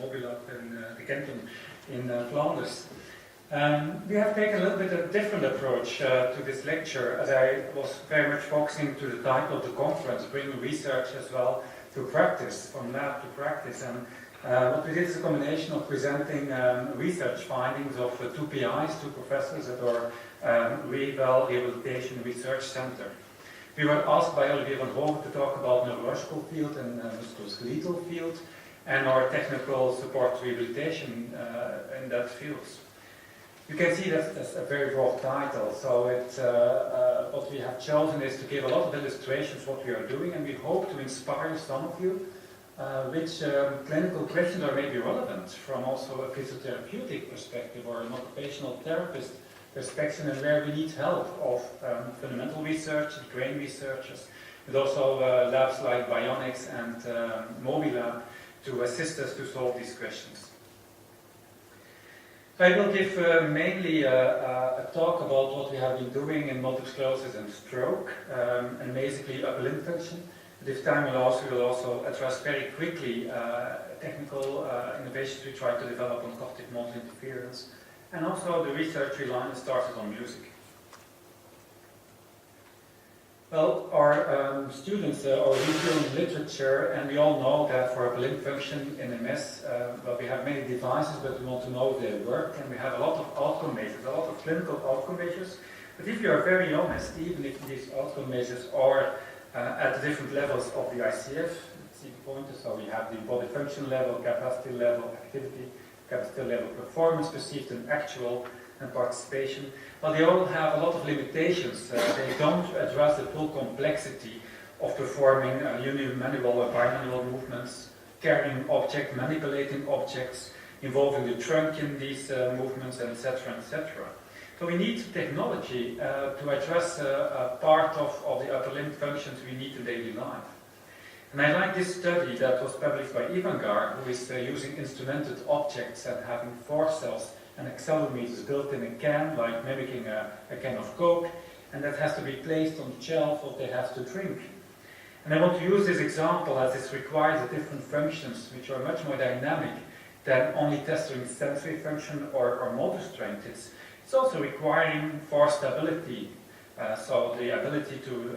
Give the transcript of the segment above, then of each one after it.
mobile up in the canton in Flanders. We have taken a little bit of a different approach to this lecture, as I was very much focusing to the title of the conference, bringing research as well to practice, from lab to practice. And what we did is a combination of presenting research findings of two PIs, two professors at our REVAL Rehabilitation Research Center. We were asked by Olivier van Hoven to talk about neurological field and musculoskeletal field, and our technical support rehabilitation in that field. You can see that's a very broad title, so what we have chosen is to give a lot of illustrations what we are doing, and we hope to inspire some of you which clinical questions are maybe relevant from also a physiotherapeutic perspective or an occupational therapist perspective, and where we need help of fundamental research, brain researchers, but also labs like Bionics and Mobilab to assist us to solve these questions. I will give mainly a talk about what we have been doing in multiple sclerosis and stroke, and basically upper limb function. If time allows, we will also address very quickly technical innovations we try to develop on cognitive motor interference, and also the research we started on music. Well, our students are reviewing literature, and we all know that for upper limb function in MS, well, we have many devices, but we want to know if they work, and we have a lot of outcome measures, a lot of clinical outcome measures. But if you are very honest, even if these outcome measures are at the different levels of the ICF, see the pointer, so we have the body function level, capacity level, activity, capacity level, performance perceived and actual, and participation. Well, they all have a lot of limitations. They don't address the full complexity of performing unimanual or bimanual movements, carrying objects, manipulating objects, involving the trunk in these movements, etc., etc. So we need technology to address a part of the upper limb functions we need in daily life. And I like this study that was published by Ivangar, who is using instrumented objects and having force cells and accelerometers built in a can, like mimicking a can of Coke, and that has to be placed on the shelf or they have to drink. And I want to use this example as this requires different functions which are much more dynamic than only testing sensory function or motor strength. It's also requiring force stability, so the ability to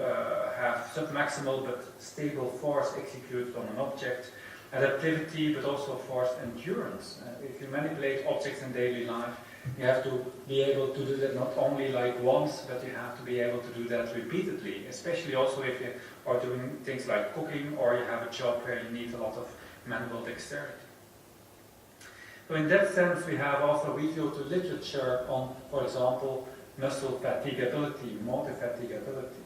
have submaximal but stable force executed on an object, adaptivity, but also force endurance. If you manipulate objects in daily life, you have to be able to do that not only like once, but you have to be able to do that repeatedly, especially also if you are doing things like cooking or you have a job where you need a lot of manual dexterity. So in that sense, we have also reviewed the literature on, for example, muscle fatigability, motor fatigability.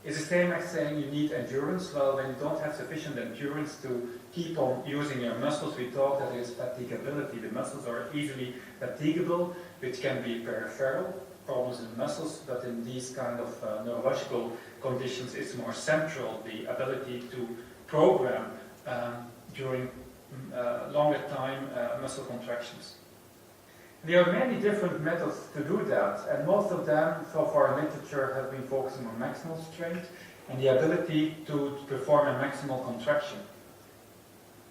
It's the same as saying you need endurance. Well, when you don't have sufficient endurance to keep on using your muscles, we talk that there is fatigability. The muscles are easily fatigable, which can be peripheral problems in the muscles, but in these kind of neurological conditions, it's more central, the ability to program during longer time muscle contractions. There are many different methods to do that, and most of them, so far in literature, have been focusing on maximal strength and the ability to perform a maximal contraction.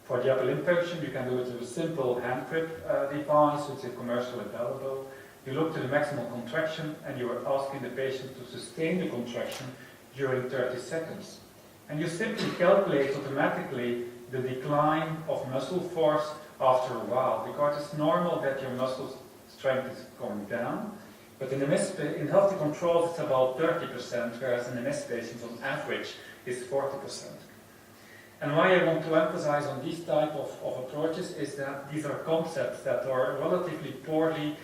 For the upper limb function, you can do it with a simple hand grip device, which is commercially available. You look to the maximal contraction, and you are asking the patient to sustain the contraction during 30 seconds. And you simply calculate automatically the decline of muscle force after a while, because it's normal that your muscle strength is going down, but in healthy controls it's about 30%, whereas in MS patients on average is 40%. And why I want to emphasize on these type of approaches is that these are concepts that are relatively poorly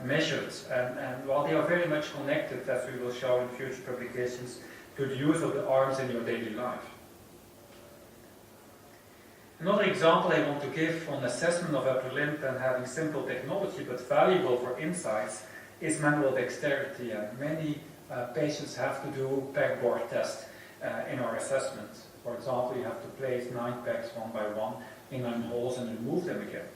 measured, and while they are very much connected, as we will show in future publications, to the use of the arms in your daily life. Another example I want to give on assessment of upper limb and having simple technology but valuable for insights is manual dexterity, and many patients have to do pegboard tests in our assessment. For example, you have to place 9 pegs one by one in 9 holes and remove them again.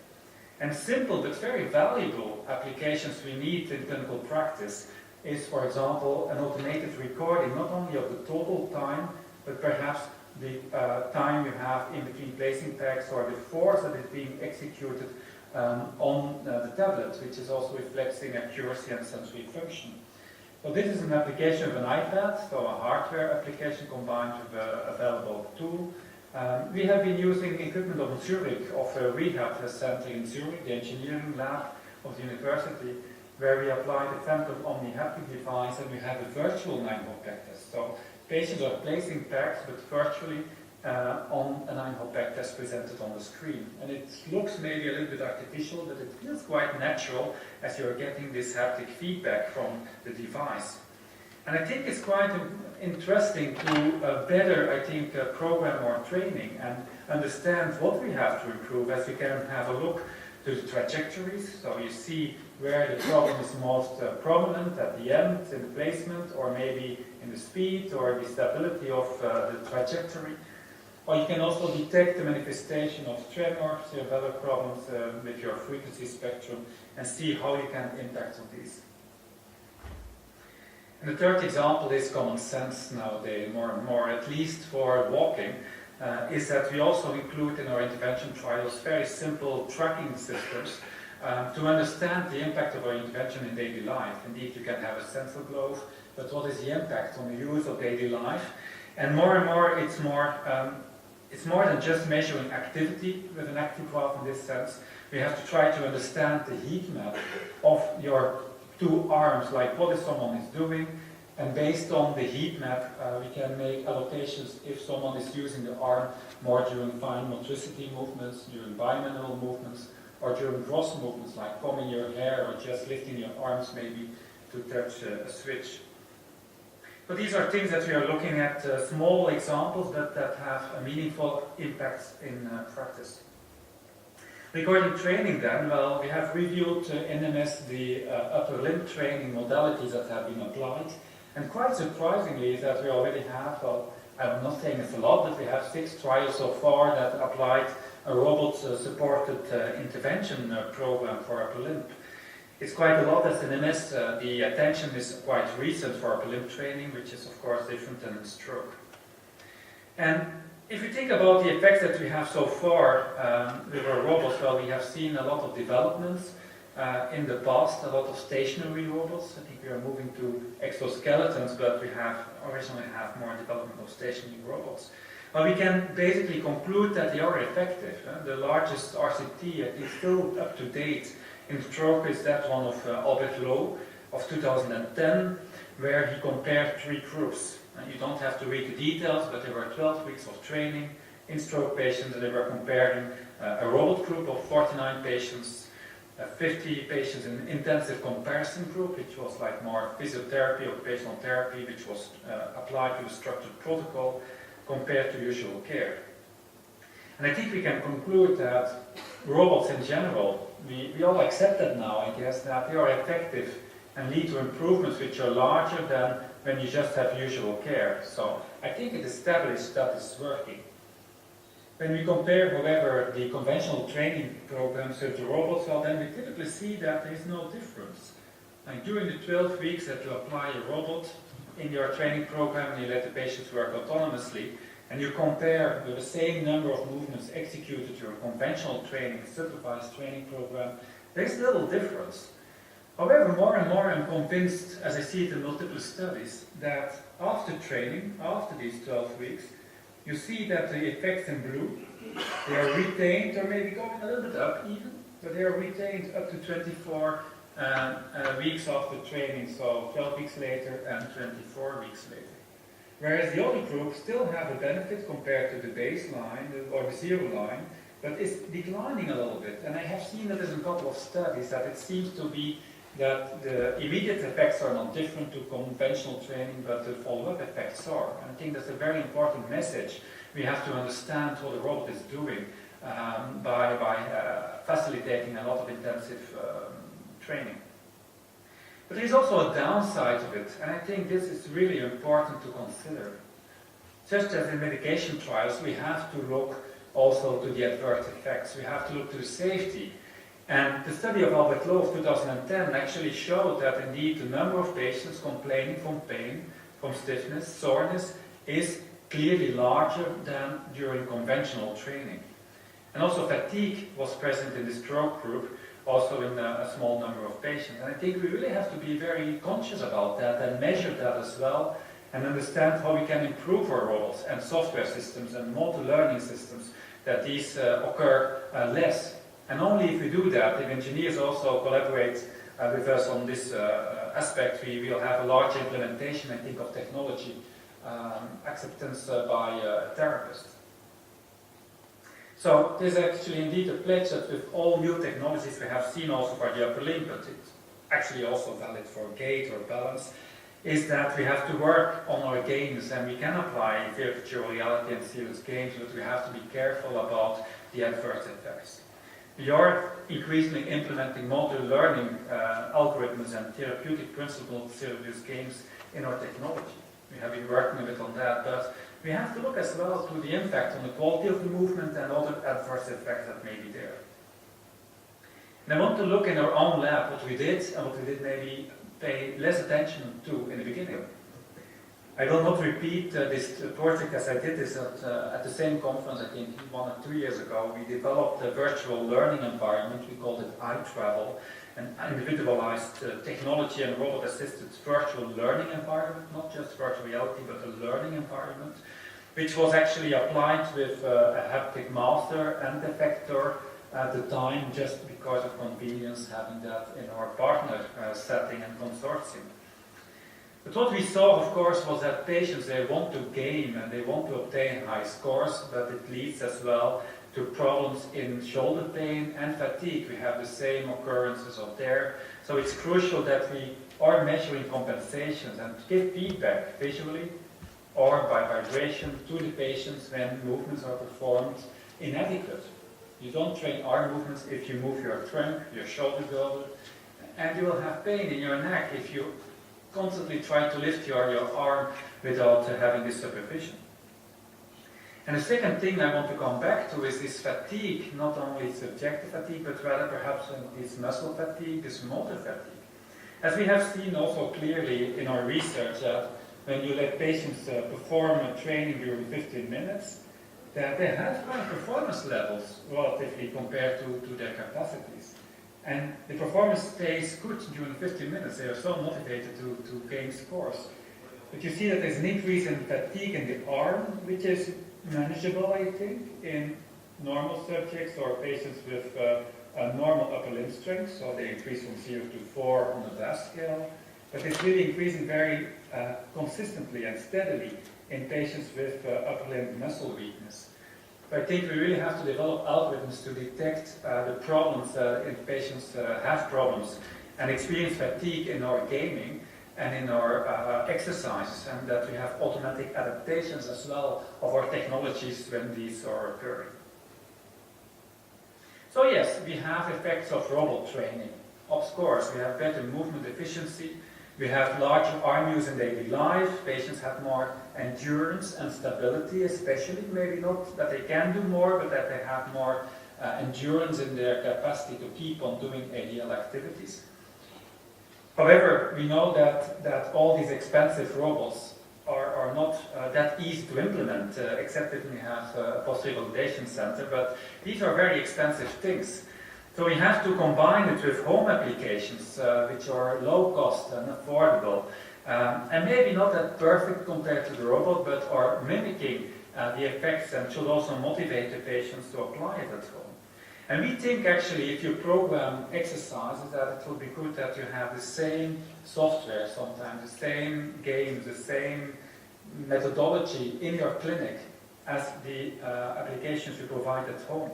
And simple but very valuable applications we need in clinical practice is, for example, an automated recording not only of the total time but perhaps the time you have in between placing pegs or the force that is being executed on the tablet, which is also reflecting accuracy and sensory function. So this is an application of an iPad, so a hardware application combined with an available tool. We have been using equipment of Zurich, of a rehab center in Zurich, the engineering lab of the university, where we apply the Phantom Omni-haptic device and we have a virtual 9-hole peg test. So patients are placing pegs, but virtually on a 9-hole peg test presented on the screen. And it looks maybe a little bit artificial, but it feels quite natural as you're getting this haptic feedback from the device. And I think it's quite interesting to better, I think, program our training and understand what we have to improve, as we can have a look to the trajectories. So you see where the problem is most prominent at the end in the placement, or maybe in the speed or the stability of the trajectory. Or you can also detect the manifestation of tremor, cerebellar problems with your frequency spectrum, and see how you can impact on these. And the third example is common sense nowadays, more and more, at least for walking, is that we also include in our intervention trials very simple tracking systems to understand the impact of our intervention in daily life. Indeed, you can have a sensor glove, but what is the impact on the use of daily life? And more, it's more than just measuring activity with an active graph in this sense. We have to try to understand the heat map of your two arms, like what is someone is doing, and based on the heat map, we can make allocations if someone is using the arm more during fine motricity movements, during bimanual movements, or during gross movements like combing your hair or just lifting your arms maybe to touch a switch. But these are things that we are looking at, small examples that have a meaningful impact in practice. Regarding training then, well, we have reviewed in MS the upper limb training modalities that have been applied. And quite surprisingly is that we already have, well, I'm not saying it's a lot, but we have 6 trials so far that applied a robot-supported intervention program for upper limb. It's quite a lot as in MS. The attention is quite recent for upper limb training, which is of course different than in stroke. And if you think about the effects that we have so far with our robots, well, we have seen a lot of developments in the past, a lot of stationary robots. I think we are moving to exoskeletons, but we originally have more development of stationary robots. Well, we can basically conclude that they are effective. The largest RCT, I think still up to date in stroke, is that one of Albert Lowe of 2010, where he compared 3 groups. You don't have to read the details, but there were 12 weeks of training in stroke patients, and they were comparing a robot group of 49 patients, 50 patients in intensive comparison group, which was like more physiotherapy, occupational therapy, which was applied to a structured protocol compared to usual care. And I think we can conclude that robots in general, we all accept that now, I guess, that they are effective and lead to improvements which are larger than when you just have usual care. So I think it established that it's working. When we compare, however, the conventional training programs with the robots, well, then we typically see that there is no difference. Like during the 12 weeks that you apply a robot in your training program and you let the patients work autonomously, and you compare with the same number of movements executed your conventional training, supervised training program, there's little difference. However, more and more I'm convinced, as I see it in multiple studies, that after training, after these 12 weeks, you see that the effects in blue, they are retained, or maybe going a little bit up even, but they are retained up to 24 weeks after training, so 12 weeks later and 24 weeks later. Whereas the other groups still have a benefit compared to the baseline, or the 0 line, but it's declining a little bit. And I have seen that in a couple of studies that it seems to be that the immediate effects are not different to conventional training, but the follow-up effects are. And I think that's a very important message. We have to understand what the robot is doing by facilitating a lot of intensive training. But there's also a downside of it, and I think this is really important to consider. Just as in medication trials, we have to look also to the adverse effects. We have to look to the safety. And the study of Albert Lowe of 2010 actually showed that indeed the number of patients complaining from pain, from stiffness, soreness, is clearly larger than during conventional training. And also fatigue was present in the stroke group, also in a small number of patients. And I think we really have to be very conscious about that and measure that as well, and understand how we can improve our robots and software systems and motor learning systems, that these occur less. And only if we do that, if engineers also collaborate with us on this aspect, we will have a large implementation, I think, of technology acceptance by therapists. So this is actually indeed a pledge that with all new technologies we have seen also for the upper limb, but it's actually also valid for gait or balance, is that we have to work on our games, and we can apply virtual reality and serious games, but we have to be careful about the adverse effects. We are increasingly implementing motor learning algorithms and therapeutic principles of serious games in our technology. We have been working a bit on that, but we have to look as well to the impact on the quality of the movement and other adverse effects that may be there. And I want to look in our own lab what we did and what we did maybe pay less attention to in the beginning. I will not repeat this project as I did this at the same conference, I think 1 or 2 years ago. We developed a virtual learning environment, we called it REVAL, an individualized technology and robot-assisted virtual learning environment, not just virtual reality, but a learning environment, which was actually applied with a haptic master and effector at the time, just because of convenience having that in our partner setting and consortium. But what we saw, of course, was that patients, they want to game and they want to obtain high scores, but it leads as well to problems in shoulder pain and fatigue. We have the same occurrences of there. So it's crucial that we are measuring compensations and give feedback visually or by vibration to the patients when movements are performed inadequate. You don't train arm movements if you move your trunk, your shoulder girdle, and you will have pain in your neck if you constantly try to lift your arm without having this supervision. And the second thing I want to come back to is this fatigue, not only subjective fatigue, but rather perhaps this muscle fatigue, this motor fatigue. As we have seen also clearly in our research that when you let patients perform a training during 15 minutes, that they have high performance levels relatively compared to their capacities. And the performance stays good during 15 minutes. They are so motivated to gain scores. But you see that there's an increase in fatigue in the arm, which is manageable, I think, in normal subjects or patients with a normal upper limb strength. So they increase from 0 to 4 on the VAS scale. But it's really increasing very consistently and steadily in patients with upper limb muscle weakness. I think we really have to develop algorithms to detect the problems if patients have problems and experience fatigue in our gaming and in our exercises, and that we have automatic adaptations as well of our technologies when these are occurring. So yes, we have effects of robot training. Of course, we have better movement efficiency. We have larger arm use in daily life. Patients have more endurance and stability, especially. Maybe not that they can do more, but that they have more endurance in their capacity to keep on doing ADL activities. However, we know that all these expensive robots are not that easy to implement, except if we have a post-revalidation center, but these are very expensive things. So we have to combine it with home applications, which are low cost and affordable, and maybe not that perfect compared to the robot, but are mimicking the effects and should also motivate the patients to apply it at home. And we think actually if you program exercises that it will be good that you have the same software sometimes, the same games, the same methodology in your clinic as the applications you provide at home.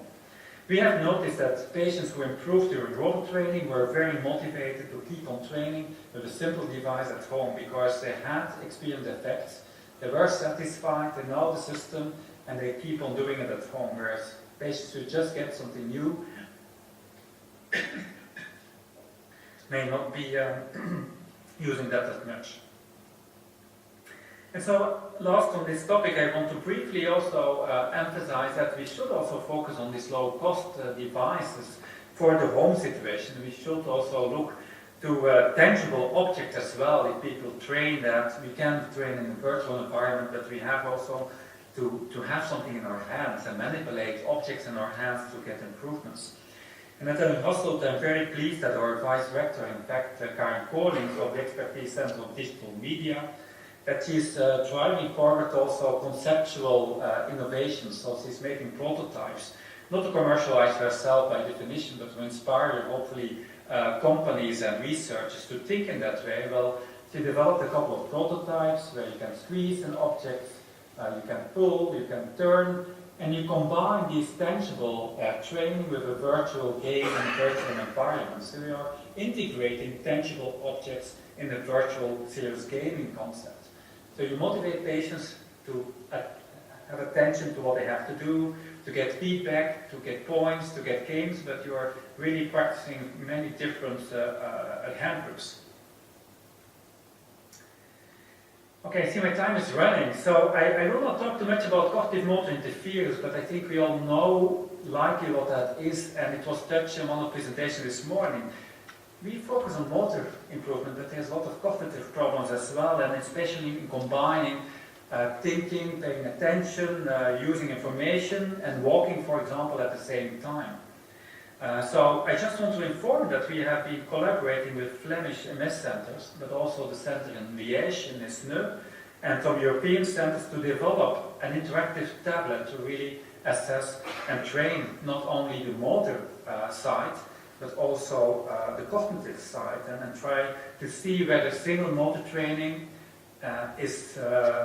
We have noticed that patients who improved during robot training were very motivated to keep on training with a simple device at home because they had experienced effects, they were satisfied, they know the system, and they keep on doing it at home, whereas patients who just get something new may not be using that as much. And so, last on this topic, I want to briefly also emphasize that we should also focus on these low-cost devices for the home situation. We should also look to tangible objects as well. If people train that, we can train in a virtual environment, but we have also to have something in our hands and manipulate objects in our hands to get improvements. And at Hasselt, I'm very pleased that our vice rector, in fact, Karen Collins of the Expertise Center of Digital Media, that she's driving forward also conceptual innovations. So she's making prototypes, not to commercialize herself by definition, but to inspire, hopefully, companies and researchers to think in that way. Well, she developed a couple of prototypes where you can squeeze an object, you can pull, you can turn, and you combine these tangible training with a virtual game and virtual environment. So we are integrating tangible objects in a virtual serious gaming concept. So you motivate patients to have attention to what they have to do, to get feedback, to get points, to get games, but you are really practicing many different handbooks. Okay, I see my time is running, so I will not talk too much about cognitive motor interference, but I think we all know likely what that is, and it was touched in one of the presentations this morning. We focus on motor improvement, but there's a lot of cognitive problems as well, and especially in combining thinking, paying attention, using information, and walking, for example, at the same time. So I just want to inform that we have been collaborating with Flemish MS centers, but also the center in Liège, in Esneux, and some European centers to develop an interactive tablet to really assess and train not only the motor side, but also the cognitive side, and try to see whether single motor training is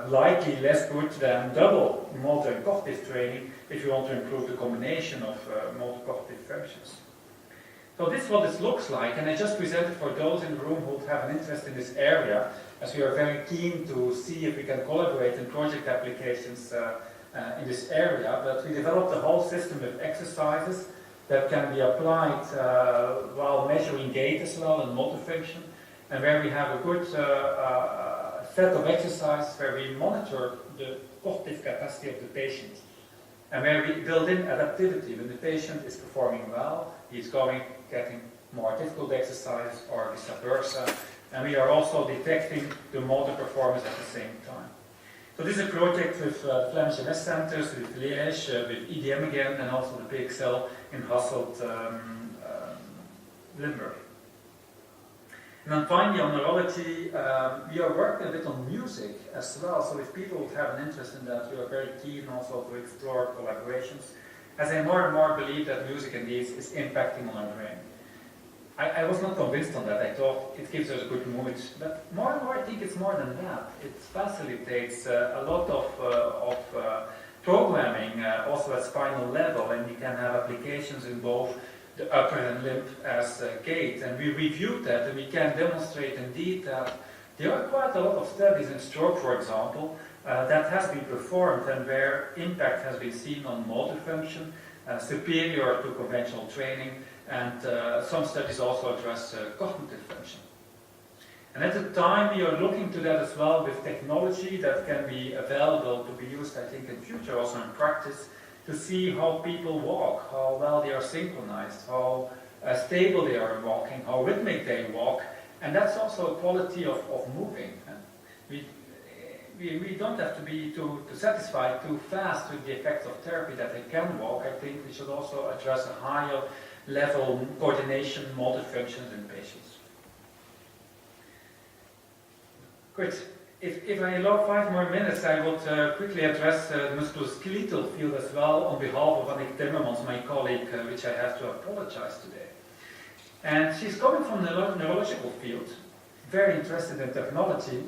likely less good than double motor and cognitive training if you want to improve the combination of motor cognitive functions. So this is what this looks like, and I just presented for those in the room who have an interest in this area, as we are very keen to see if we can collaborate in project applications in this area. But we developed a whole system of exercises that can be applied while measuring gait as well and motor function, and where we have a good set of exercises where we monitor the cognitive capacity of the patient, and where we build in adaptivity. When the patient is performing well, he's getting more difficult exercise, or vice versa, and we are also detecting the motor performance at the same time. So this is a project with Flemish MS centers, with Liège, with EDM again, and also the PXL in Hasselt, Limburg. And then finally on neurology, we are working a bit on music as well, so if people have an interest in that, we are very keen also to explore collaborations, as I more and more believe that music indeed is impacting on our brain. I was not convinced on that. I thought it gives us a good mood, but more and more I think it's more than that. It facilitates a lot of programming also at spinal level, and you can have applications in both the upper and limb as gait. And we reviewed that, and we can demonstrate indeed that there are quite a lot of studies in stroke, for example, that has been performed and where impact has been seen on motor function, superior to conventional training, and some studies also address cognitive function. And at the time we are looking to that as well with technology that can be available to be used, I think, in future also in practice, to see how people walk, how well they are synchronized, how stable they are in walking, how rhythmic they walk, and that's also a quality of moving. We don't have to be too satisfied too fast with the effects of therapy that they can walk. I think we should also address a higher level coordination, motor functions in patients. Good. If I allow 5 more minutes, I would quickly address the musculoskeletal field as well on behalf of Annick Timmermans, my colleague, which I have to apologize today. And she's coming from the neurological field, very interested in technology,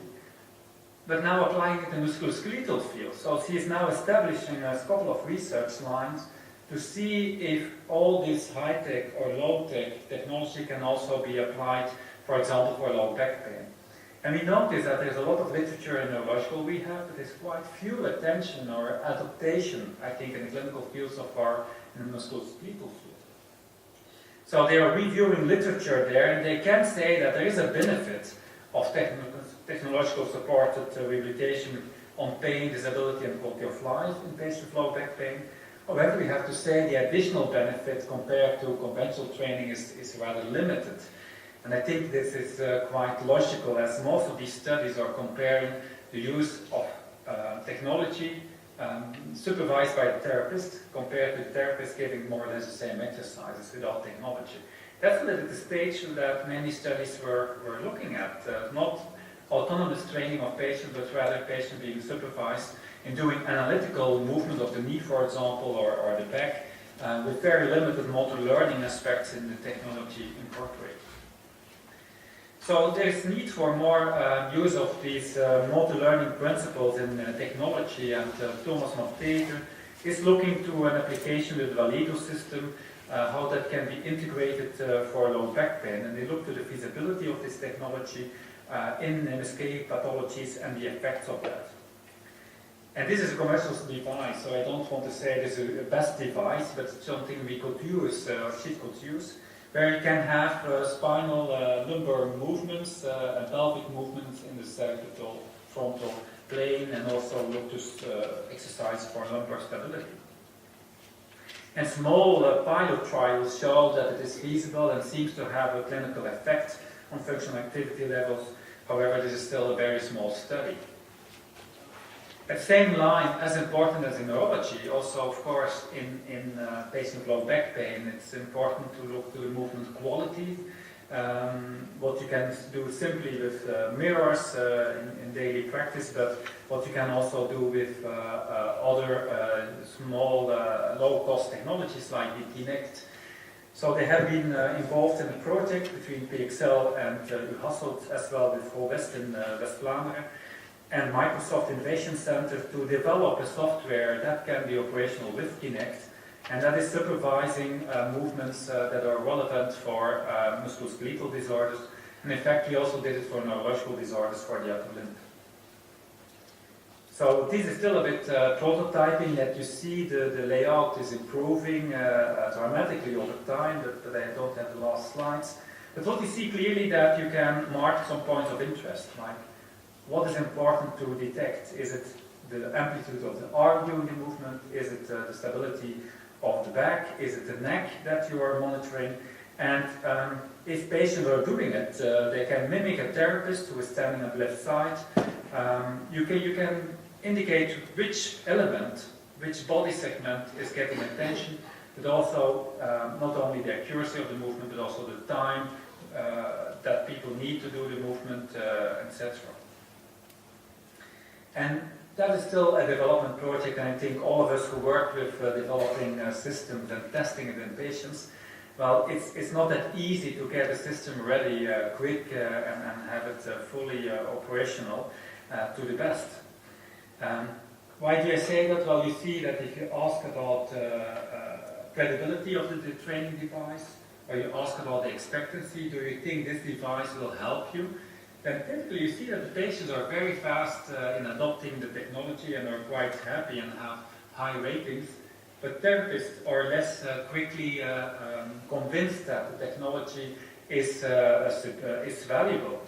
but now applying it in the musculoskeletal field. So she is now establishing a couple of research lines to see if all this high-tech or low-tech technology can also be applied, for example, for low back pain. And we notice that there's a lot of literature in neurological rehab, but there's quite few attention or adaptation, I think, in the clinical field so far in the musculoskeletal field. So they are reviewing literature there, and they can say that there is a benefit of technological supported rehabilitation on pain, disability, and quality of life in patients with low back pain. However, we have to say the additional benefit compared to conventional training is rather limited. And I think this is quite logical, as most of these studies are comparing the use of technology supervised by the therapist, compared to the therapist giving more or less the same exercises without technology. That's the stage that many studies were looking at, not autonomous training of patients, but rather patient being supervised in doing analytical movement of the knee, for example, or the back, with very limited motor learning aspects in the technology incorporated. So there's need for more use of these motor learning principles in technology, and Thomas Mattheter is looking to an application with the Valido system, how that can be integrated for low back pain, and they look to the feasibility of this technology in ischemic pathologies and the effects of that. And this is a commercial device, so I don't want to say this is the best device, but it's something we could use, or she could use, where you can have spinal lumbar movements and pelvic movements in the cervical frontal plane, and also look to exercise for lumbar stability. And small pilot trials show that it is feasible and seems to have a clinical effect on functional activity levels. However, this is still a very small study. At the same line, as important as in neurology, also of course in patients with low back pain, it's important to look to the movement quality. What you can do simply with mirrors in daily practice, but what you can also do with other small low-cost technologies like the Kinect. So they have been involved in a project between PXL and Hasselt, as well with West in West Vlaanderen, and Microsoft Innovation Center, to develop a software that can be operational with Kinect, and that is supervising movements that are relevant for musculoskeletal disorders. And in fact, we also did it for neurological disorders for the upper limb. So this is still a bit prototyping, that you see the layout is improving dramatically over time, but I don't have the last slides. But what you see clearly that you can mark some points of interest, like what is important to detect. Is it the amplitude of the arm during the movement? Is it the stability of the back? Is it the neck that you are monitoring? And if patients are doing it, they can mimic a therapist who is standing on the left side. You can indicate which element, which body segment is getting attention, but also not only the accuracy of the movement, but also the time that people need to do the movement, etc. And that is still a development project, and I think all of us who work with developing systems and testing it in patients, well, it's not that easy to get a system ready quick and have it fully operational to the best. Why do I say that? Well, you see that if you ask about credibility of the training device, or you ask about the expectancy, do you think this device will help you? Then typically you see that the patients are very fast in adopting the technology and are quite happy and have high ratings, but therapists are less quickly convinced that the technology is valuable.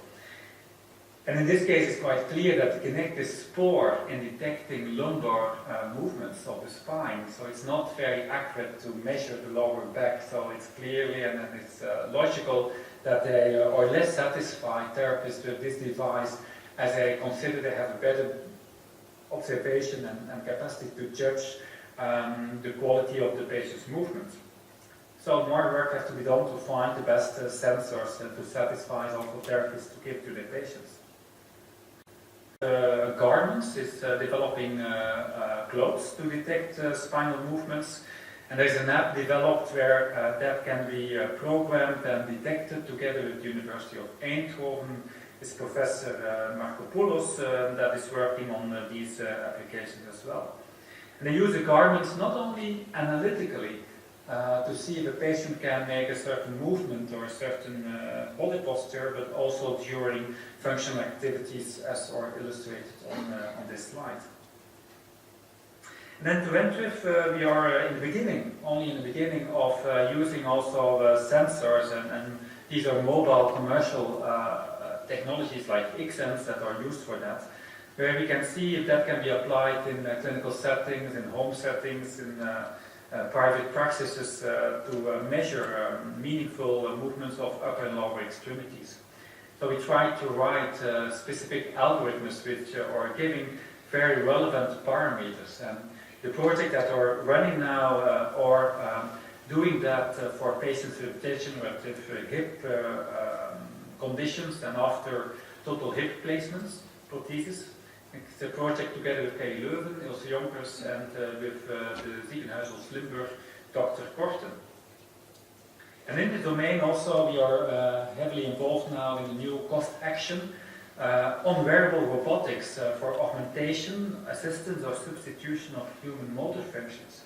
And in this case it's quite clear that the Kinect is poor in detecting lumbar movements of the spine, so it's not very accurate to measure the lower back, so it's clearly, and it's logical that they are less satisfied, therapists, with this device, as they consider they have a better observation and capacity to judge the quality of the patient's movement. So more work has to be done to find the best sensors and to satisfy also therapists to give to their patients. Garments is developing clothes to detect spinal movements. And there's an app developed where that can be programmed and detected together with the University of Eindhoven. It's Professor Markopoulos that is working on these applications as well. And they use the garments not only analytically to see if a patient can make a certain movement or a certain body posture, but also during functional activities, as are illustrated on this slide. And then to end with, we are only in the beginning of using also sensors, and these are mobile commercial technologies like XSense that are used for that, where we can see if that can be applied in clinical settings, in home settings, in private practices to measure meaningful movements of upper and lower extremities. So we try to write specific algorithms which are giving very relevant parameters. And the project that are running now are doing that for patients with degenerative hip conditions and after total hip placements, prosthesis. It's a project together with KU Leuven, Ilse Jonkers, and with the Ziekenhuis Ons Limburg, Dr. Korten. And in the domain also we are heavily involved now in the new cost action on wearable robotics for augmentation, assistance or substitution of human motor functions.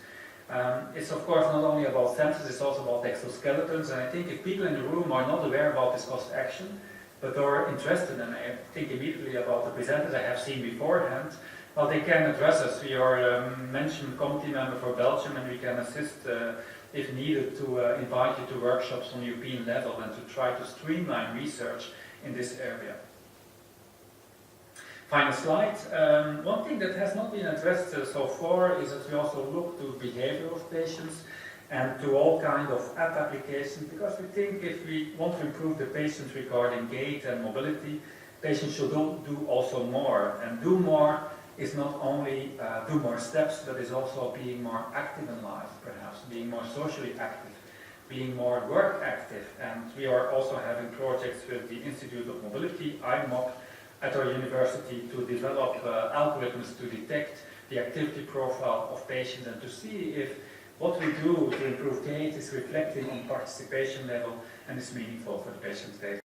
It's of course not only about sensors, it's also about exoskeletons, and I think if people in the room are not aware about this cost action, but are interested, and I think immediately about the presenters I have seen beforehand, well, they can address us. We are mentioned committee member for Belgium, and we can assist if needed to invite you to workshops on European level and to try to streamline research in this area. Final slide. One thing that has not been addressed so far is that we also look to behavior of patients and to all kinds of app applications, because we think if we want to improve the patients regarding gait and mobility, patients should do also more. And do more is not only do more steps, but is also being more active in life, perhaps, being more socially active, being more work active. And we are also having projects with the Institute of Mobility, IMOC, at our university to develop algorithms to detect the activity profile of patients and to see if what we do to improve gait is reflecting on participation level and is meaningful for the patient's daily